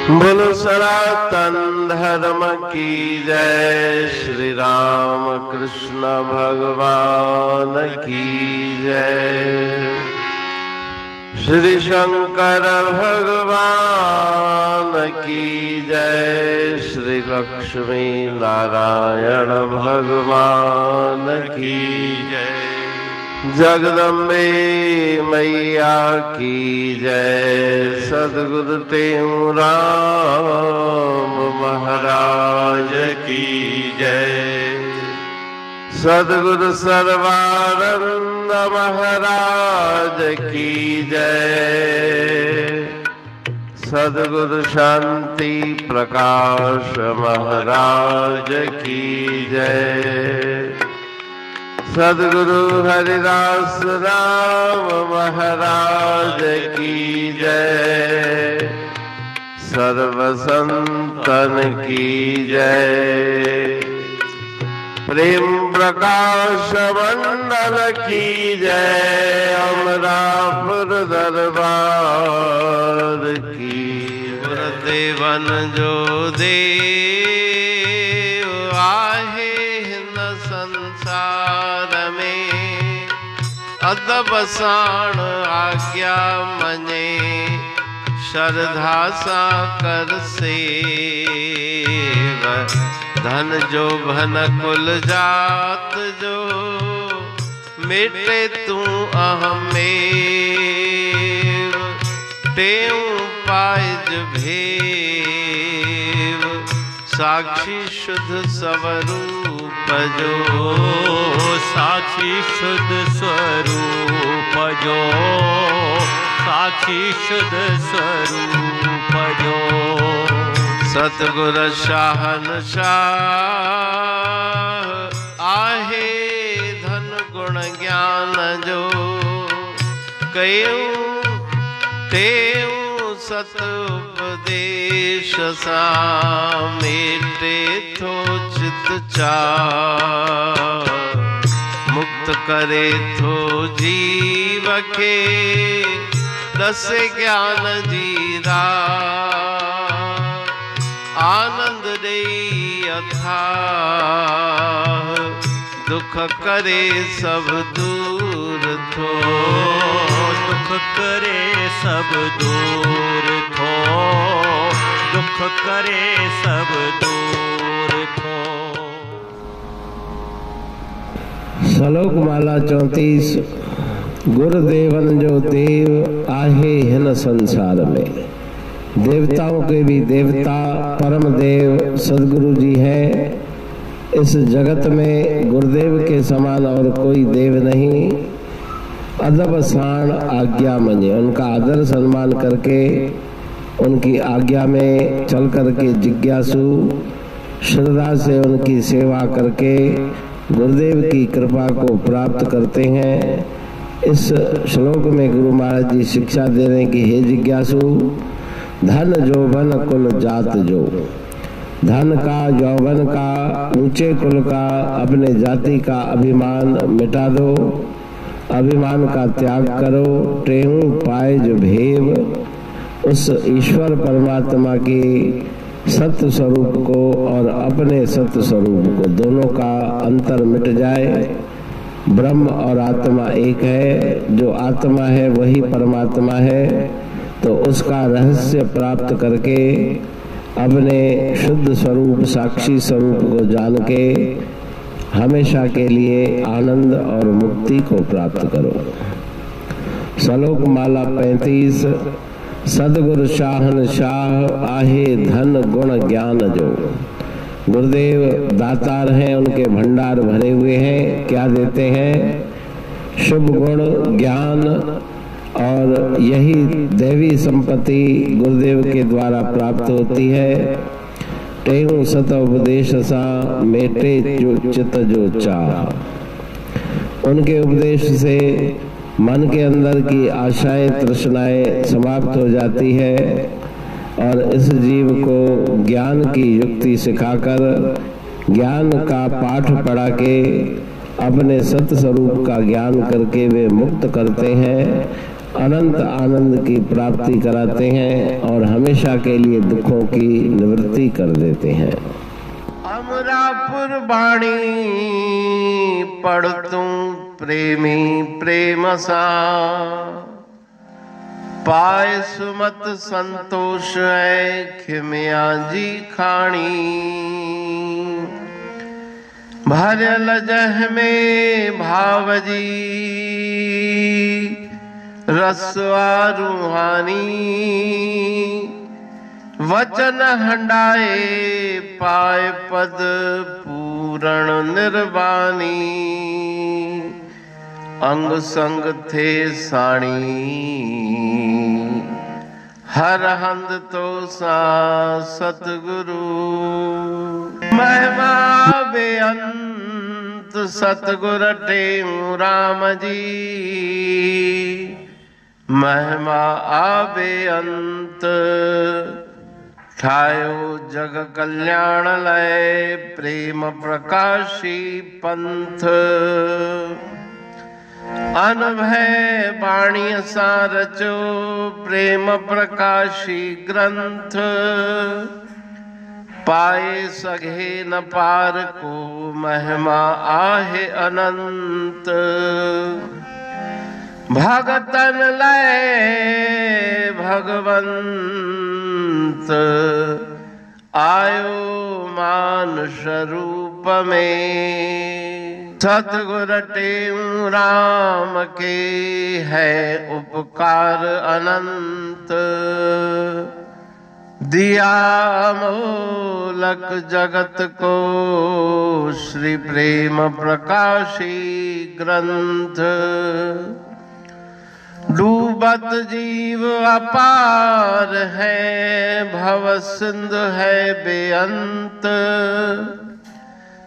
बोलो सनातन धर्म की जय। श्री राम कृष्ण भगवान की जय। श्री शंकर भगवान की जय। श्री लक्ष्मी नारायण भगवान की जय। जगदम्बे मैया की जय। सद्गुरु राम महाराज की जय। सद्गुरु सर्वानंद महाराज की जय। सद्गुरु शांति प्रकाश महाराज की जय। सद्गुरु हरिदास राम महाराज की जय। सर्व संतन की जय। प्रेम प्रकाश मंडल की जय। अमरापुर दरबार की गुरुदेवन जो देव आहे हिन संसार में अदब साण आज्ञा मने श्रद्धा सा कर सेव। धन जो भन कुल जात जो मिटे तू अहमेव। टेऊ पाइज भेव साक्षी शुद्ध स्वरूप जो। साक्षी शुद्ध स्वरूप जो। साक्षी शुद्ध स्वरूप जो। सतगुर शाहनशाह आहे धन गुण ज्ञान जो। कयूं तेऊं सत उपदेश सा मेटे थो चित चाह। मुक्त करे थो जीव के दस ज्ञान जी राह। आनंद दे अथाह दुख करे सब दूर थो। दुख करे सब दूर थो। दुख करे सब दूर थो। श्लोक माला 34। गुरुदेवन जो देव आहे हिन संसार में। देवताओं के भी देवता परम देव सदगुरु जी है। इस जगत में गुरुदेव के समान और कोई देव नहीं। अदब साण आज्ञा मने उनका आदर सम्मान करके उनकी आज्ञा में चल करके जिज्ञासु श्रद्धा से उनकी सेवा करके गुरुदेव की कृपा को प्राप्त करते हैं। इस श्लोक में गुरु महाराज जी शिक्षा दे रहे हैं कि हे जिज्ञासु, धन जौवन कुल जात जो। धन का, यौवन का, ऊंचे कुल का, अपने जाति का अभिमान मिटा दो। अभिमान का त्याग करो। टेऊ पाए जो भेव उस ईश्वर परमात्मा की सत्य स्वरूप को और अपने सत्य स्वरूप को, दोनों का अंतर मिट जाए। ब्रह्म और आत्मा एक है। जो आत्मा है वही परमात्मा है। तो उसका रहस्य प्राप्त करके अपने शुद्ध स्वरूप साक्षी स्वरूप को जान के हमेशा के लिए आनंद और मुक्ति को प्राप्त करो। श्लोक माला 35। सदगुरु शाहनशाह आहे धन गुण ज्ञान जो। गुरुदेव दातार हैं, उनके भंडार भरे हुए हैं। क्या देते हैं? शुभ गुण, ज्ञान, और यही दैवी संपत्ति गुरुदेव के द्वारा प्राप्त होती है। टेऊ सत उपदेश सा मेटे जो चित जो चाह। उनके उपदेश से मन के अंदर की आशाएं तृष्णाएं समाप्त हो जाती है और इस जीव को ज्ञान की युक्ति सिखाकर, ज्ञान का पाठ पढ़ा के अपने सत्य स्वरूप का ज्ञान करके वे मुक्त करते हैं अनंत आनंद की प्राप्ति कराते हैं और हमेशा के लिए दुखों की निवृत्ति कर देते हैं। अमरापुर बाणी पढ़ तू प्रेमी प्रेम सा, पाए सुमत संतोष है खिमिया जी खाणी। भरल जह में भावजी रसवा रूहानी, वचन हंडाए पाए पद पूरण निर्वाणी। अंग संग थे साणी हर हंद तो सा सतगुरु। महिमा बेअंत सतगुर टेऊ राम जी, महिमा आबे अंत ठायो जग कल्याण लय प्रेम प्रकाशी पंथ। अनभय बाणी सा रचो प्रेम प्रकाशी ग्रंथ। पाए सघे न पार को महिमा आहे अनंत। भगतन लय भगवंत आयो मानुष रूप में। सतगुर टेऊ राम के है उपकार अनंत। दिया मोलक जगत को श्री प्रेम प्रकाशी ग्रंथ। डूबत जीव अपार है भव सिंधु है बेअंत।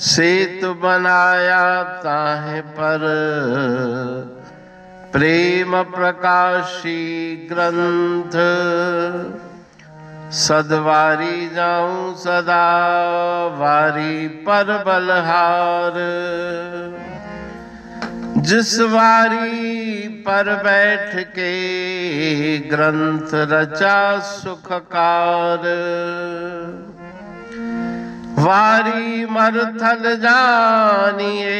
सेतु बनाया ताहे पर प्रेम प्रकाशी ग्रंथ। सदवारी जाऊं सदा वारी पर बलहार। जिस वारी पर बैठ के ग्रंथ रचा सुखकार। वारी मरथल जानिए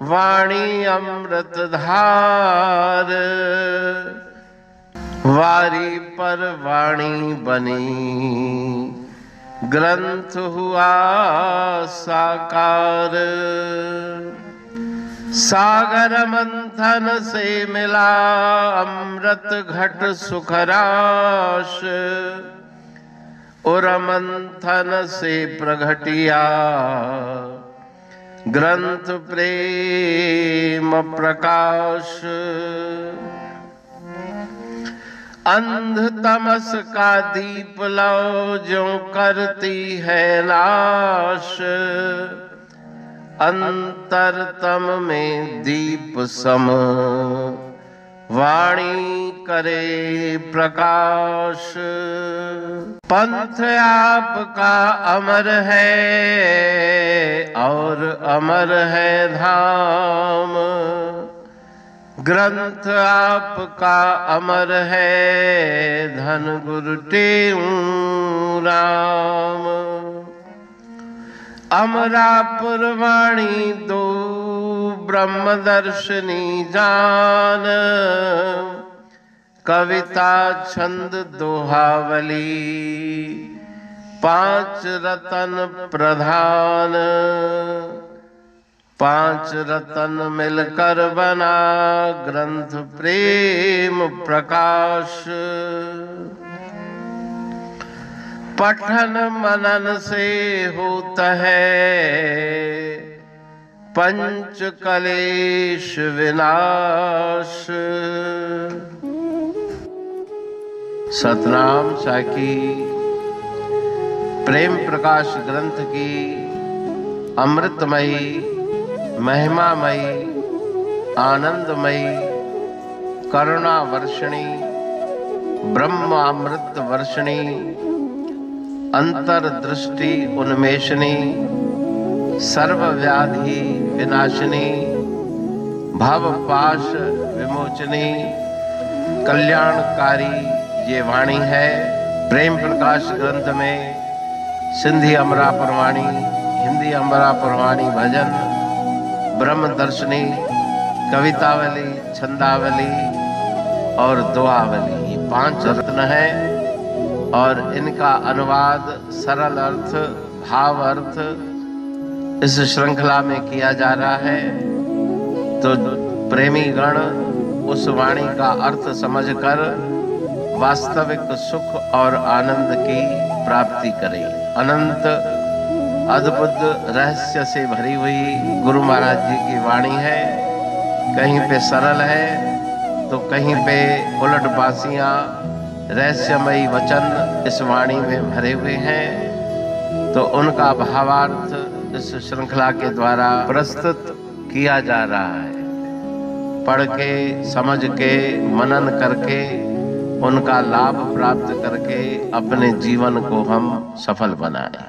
वाणी अमृत धार। वारी पर वाणी बनी ग्रंथ हुआ साकार। सागर मंथन से मिला अमृत घट सुखराश। और मंथन से प्रगटिया ग्रंथ प्रेम प्रकाश। अंध तमस का दीप लो जो करती है नाश। अंतरतम में दीप सम वाणी करे प्रकाश। पंथ आपका अमर है और अमर है धाम। ग्रंथ आपका अमर है धन गुरु टेऊ राम। अमरापुर वाणी दो ब्रह्मदर्शनी जान। कविता छंद दोहावली पांच रतन प्रधान। पांच रतन मिलकर बना ग्रंथ प्रेम प्रकाश। पठन मनन से होता है पंच कलेश विनाश। सतनाम साकी प्रेम प्रकाश ग्रंथ की अमृतमयी महिमामयी आनंदमयी करुणा वर्षिणी ब्रह्मामृत वर्षिणी अंतरदृष्टि उन्मेषणी सर्वव्याधि विनाशिनी भवपाश विमोचनी कल्याणकारी ये वाणी है। प्रेम प्रकाश ग्रंथ में सिंधी अमरा पुरवाणी, हिंदी अमरा पुरवाणी भजन, ब्रह्म दर्शनी, कवितावली, छंदावली और दुआवली, ये 5 रत्न हैं और इनका अनुवाद सरल अर्थ, भाव अर्थ इस श्रृंखला में किया जा रहा है। तो प्रेमी गण उस वाणी का अर्थ समझकर वास्तविक सुख और आनंद की प्राप्ति करें। अनंत अद्भुत रहस्य से भरी हुई गुरु महाराज जी की वाणी है। कहीं पे सरल है तो कहीं पे उलट बासियां, रहस्यमयी वचन इस वाणी में भरे हुए हैं। तो उनका भावार्थ इस श्रृंखला के द्वारा प्रस्तुत किया जा रहा है। पढ़ के, समझ के, मनन करके, उनका लाभ प्राप्त करके अपने जीवन को हम सफल बनाएं।